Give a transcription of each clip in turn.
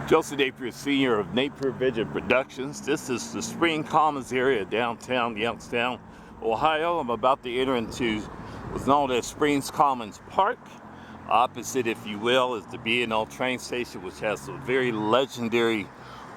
Joseph Napier, Sr. of NAPIERVISION Productions. This is the Spring Commons area, downtown Youngstown, Ohio. I'm about to enter into what's known as Springs Commons Park. Opposite, if you will, is the B&O train station, which has some very legendary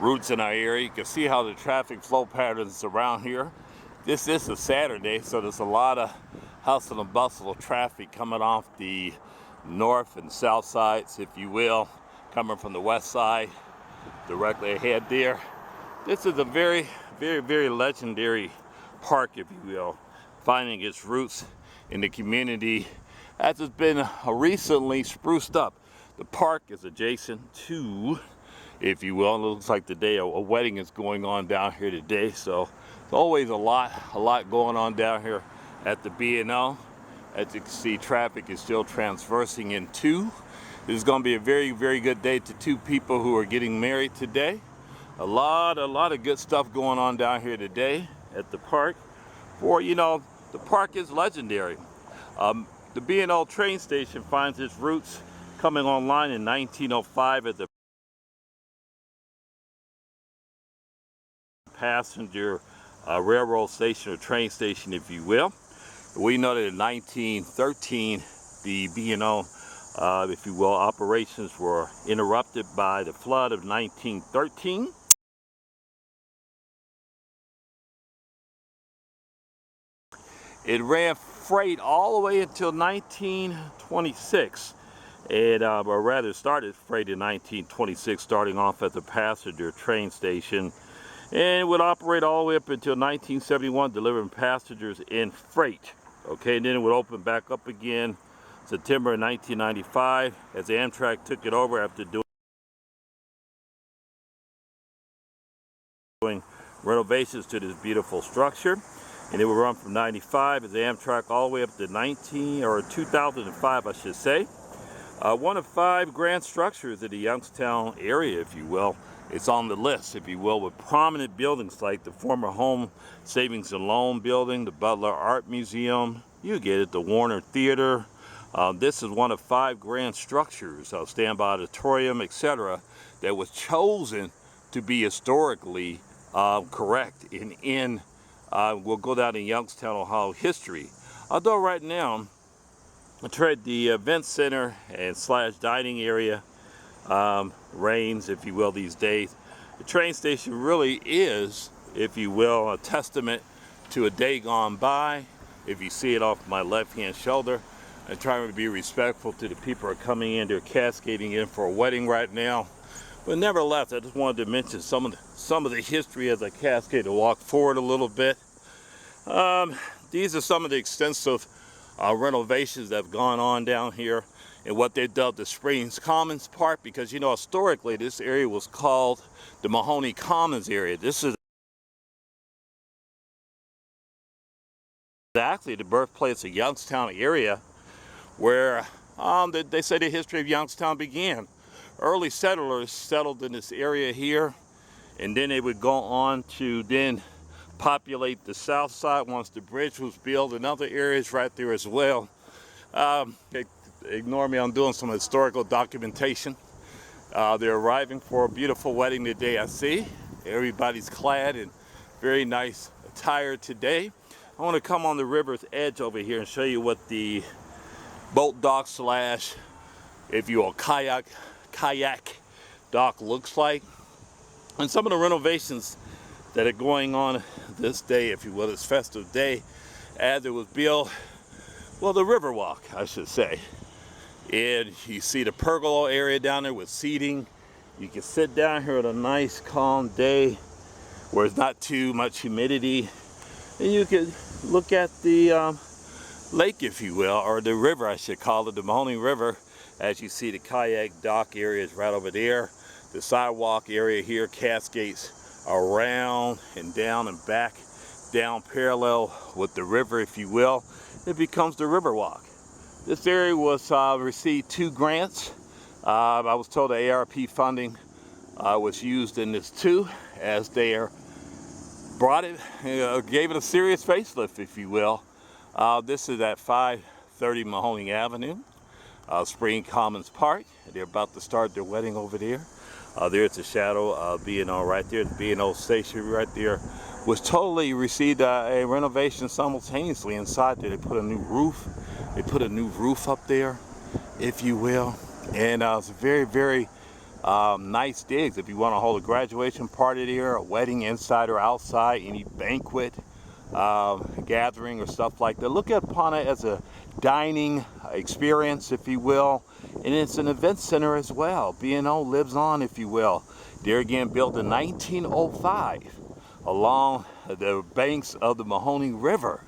routes in our area. You can see how the traffic flow patterns around here. This is a Saturday, so there's a lot of hustle and bustle of traffic coming off the north and south sides, if you will, coming from the west side directly ahead there. This is a very legendary park, if you will, finding its roots in the community as it's been recently spruced up. The park is adjacent to, if you will, it looks like today a wedding is going on down here today, so there's always a lot going on down here at the B&O. As you can see, traffic is still transversing in two. This is going to be a very good day to two people who are getting married today. A lot of good stuff going on down here today at the park. For, you know, the park is legendary. The B&O train station finds its roots coming online in 1905 at the passenger railroad station or train station, if you will. We know that in 1913 the B&O if you will, operations were interrupted by the flood of 1913. It ran freight all the way until 1926, and or rather started freight in 1926, starting off at the passenger train station, and would operate all the way up until 1971, delivering passengers and freight. Okay, and then it would open back up again September 1995 as Amtrak took it over after doing renovations to this beautiful structure. And it would run from 95 as Amtrak all the way up to 2005, I should say. One of 5 grand structures in the Youngstown area, if you will. It's on the list, if you will, with prominent buildings like the former Home Savings and Loan Building, the Butler Art Museum, you get it, the Warner Theater. This is one of 5 grand structures, standby auditorium, etc., that was chosen to be historically correct we'll go down in Youngstown, Ohio history. Although right now, the event center and / dining area reigns, if you will, these days. The train station really is, if you will, a testament to a day gone by. If you see it off my left-hand shoulder, and trying to be respectful to the people who are coming in. They're cascading in for a wedding right now. But nevertheless, I just wanted to mention some of the history as I cascade to walk forward a little bit. These are some of the extensive renovations that have gone on down here and what they dubbed the Springs Commons Park, because, you know, historically this area was called the Mahoney Commons area. This is actually the birthplace of Youngstown area, where they say the history of Youngstown began. Early settlers settled in this area here, and then they would go on to then populate the south side once the bridge was built, and other areas right there as well. Ignore me, I'm doing some historical documentation. They're arriving for a beautiful wedding today, I see. Everybody's clad in very nice attire today. I want to come on the river's edge over here and show you what the boat dock / if you will, kayak dock looks like, and some of the renovations that are going on this day, if you will, this festive day, as it was built, well, the river walk, I should say. And you see the pergola area down there with seating. You can sit down here on a nice calm day where it's not too much humidity, and you can look at the lake, if you will, or the river, I should call it, the Mahoney River. As you see, the kayak dock area is right over there. The sidewalk area here cascades around and down and back, down parallel with the river, if you will. It becomes the river walk. This area was received 2 grants. I was told the ARP funding was used in this too, as they brought it, gave it a serious facelift, if you will. This is at 530 Mahoney Avenue, Spring Commons Park. They're about to start their wedding over there. There's the shadow of B&O right there. The B&O Station right there was totally received a renovation simultaneously inside there. They put a new roof. They put a new roof up there, if you will. And it's very, very nice digs. If you want to hold a graduation party there, a wedding inside or outside, any banquet, gathering or stuff like that, look upon it as a dining experience, if you will. And it's an event center as well. B&O lives on, if you will. There again, built in 1905 along the banks of the Mahoning River,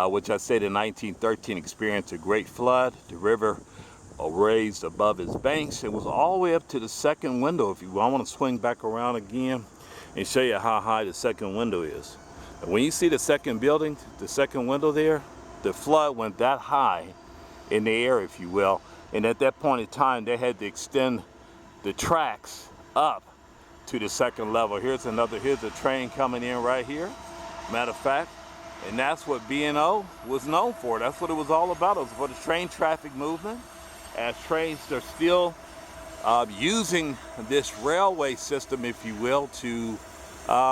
which I said in 1913 experienced a great flood. The river raised above its banks. It was all the way up to the second window, if you will. I want to swing back around again and show you how high the second window is. And when you see the second building, the second window there, the flood went that high in the air, if you will. And at that point in time, they had to extend the tracks up to the second level. Here's a train coming in right here, matter of fact. And that's what B&O was known for. That's what it was all about. It was for the train traffic movement. As trains are still using this railway system, if you will, to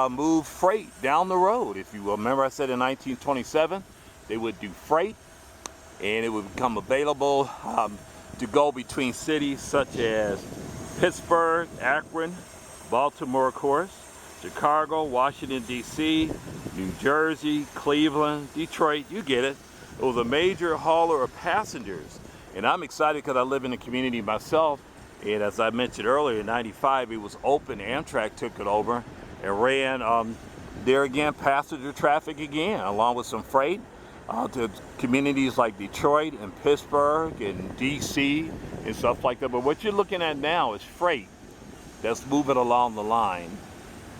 move freight down the road, if you will. Remember I said in 1927, they would do freight and it would become available to go between cities such as Pittsburgh, Akron, Baltimore, of course, Chicago, Washington, D.C., New Jersey, Cleveland, Detroit, you get it. It was a major hauler of passengers. And I'm excited because I live in the community myself. And as I mentioned earlier, in 95, it was open. Amtrak took it over and ran, there again, passenger traffic again, along with some freight to communities like Detroit and Pittsburgh and D.C. and stuff like that. But what you're looking at now is freight that's moving along the line,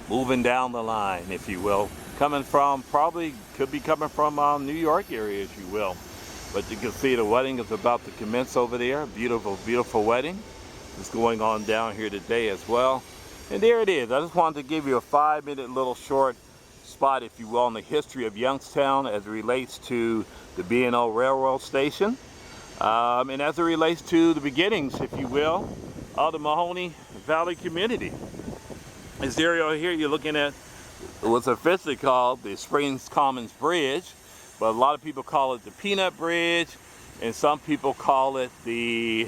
moving down the line, if you will, coming from, probably could be coming from New York area, if you will. But you can see the wedding is about to commence over there. Beautiful, beautiful wedding. It's going on down here today as well. And there it is. I just wanted to give you a 5-minute little short spot, if you will, on the history of Youngstown as it relates to the B&O Railroad Station. And as it relates to the beginnings, if you will, of the Mahoning Valley community. This area here you're looking at what's officially called the Springs Commons Bridge, but a lot of people call it the Peanut Bridge, and some people call it the,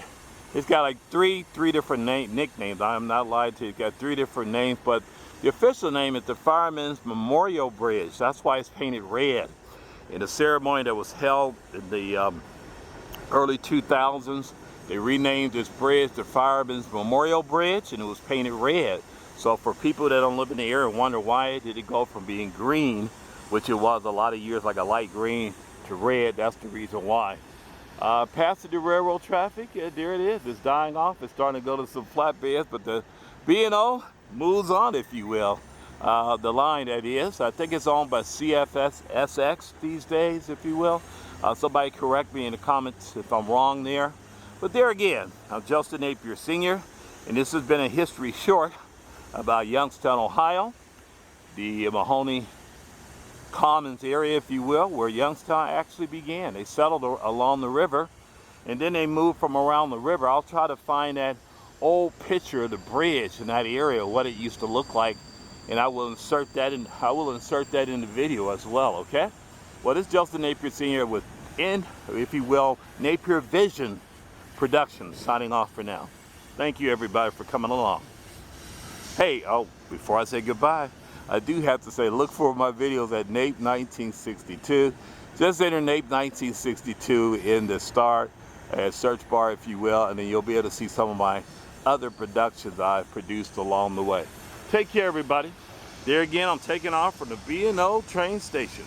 it's got like three different nicknames. I'm not lying to you, it's got 3 different names, but the official name is the Firemen's Memorial Bridge. That's why it's painted red. In a ceremony that was held in the early 2000s, they renamed this bridge the Firemen's Memorial Bridge, and it was painted red. So for people that don't live in the area and wonder why did it go from being green, which it was a lot of years like a light green, to red, that's the reason why. Passenger railroad traffic, yeah, there it is. It's dying off. It's starting to go to some flatbeds, but the B&O moves on, if you will. The line, that is. I think it's owned by CFSX these days, if you will. Somebody correct me in the comments if I'm wrong there. But there again, I'm Justin Napier Sr., and this has been a history short about Youngstown, Ohio, the Mahoning Commons area, if you will, where Youngstown actually began. They settled along the river, and then they moved from around the river. I'll try to find that old picture of the bridge in that area, what it used to look like, and I will insert that in the video as well, okay? Well, this is Justin Napier Sr. with, if you will, NAPIERVISION Productions, signing off for now. Thank you, everybody, for coming along. Hey, before I say goodbye, I do have to say, look for my videos at NAPE 1962. Just enter NAPE 1962 in the start search bar, if you will, and then you'll be able to see some of my other productions I've produced along the way. Take care, everybody. There again, I'm taking off from the B&O train station.